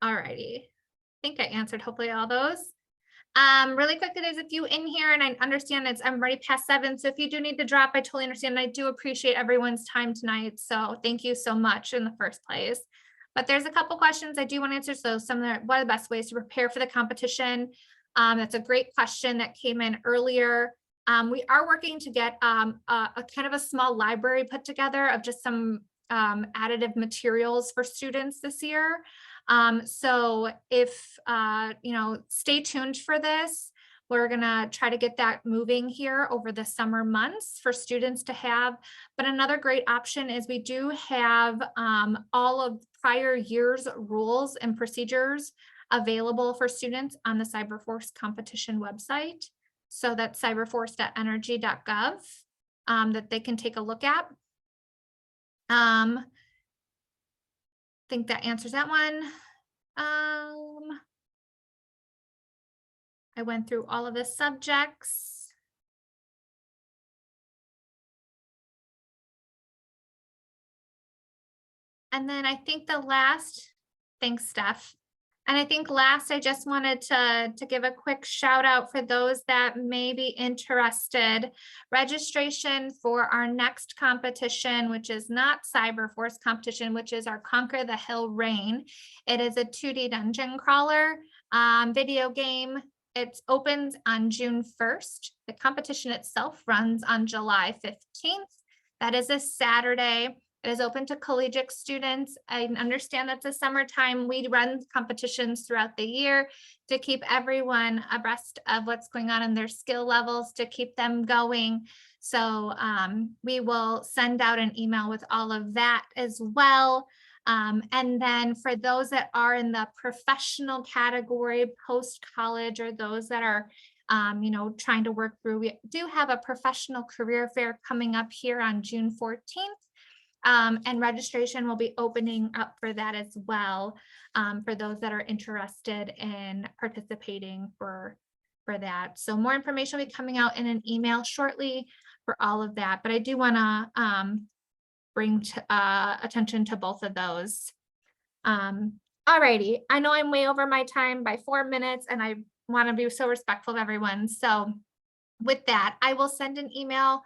All righty. I think I answered hopefully all those. Really quick, it is a few in here, and I understand I'm already past 7. So if you do need to drop, I totally understand. I do appreciate everyone's time tonight. So thank you so much in the first place. But there's a couple questions I do want to answer. So what are the best ways to prepare for the competition? That's a great question that came in earlier. We are working to get a kind of a small library put together of just some additive materials for students this year. So if, stay tuned for this. We're gonna try to get that moving here over the summer months for students to have. But another great option is we do have all of prior years' rules and procedures available for students on the CyberForce competition website. So that's cyberforce.energy.gov that they can take a look at. Think that answers that one. I went through all of the subjects. And then I think thanks, Steph. And I think last, I just wanted to give a quick shout out for those that may be interested. Registration for our next competition, which is not CyberForce competition, which is our Conquer the Hill Rain. It is a 2D dungeon crawler video game. It opens on June 1st. The competition itself runs on July 15th. That is a Saturday. It is open to collegiate students. I understand that's the summertime. We run competitions throughout the year to keep everyone abreast of what's going on in their skill levels, to keep them going. So we will send out an email with all of that as well. And then for those that are in the professional category, post-college, or those that are trying to work through, we do have a professional career fair coming up here on June 14th. And registration will be opening up for that as well, for those that are interested in participating for that. So more information will be coming out in an email shortly for all of that. But I do want to bring attention to both of those. Alrighty, I know I'm way over my time by 4 minutes, and I want to be so respectful of everyone. So with that, I will send an email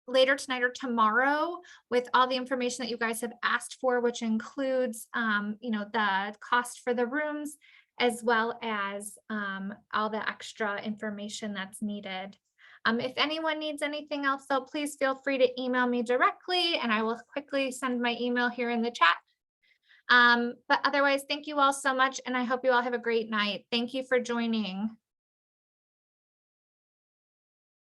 later tonight or tomorrow with all the information that you guys have asked for, which includes, the cost for the rooms, as well as all the extra information that's needed. If anyone needs anything else, though, please feel free to email me directly, and I will quickly send my email here in the chat. But otherwise, thank you all so much, and I hope you all have a great night. Thank you for joining.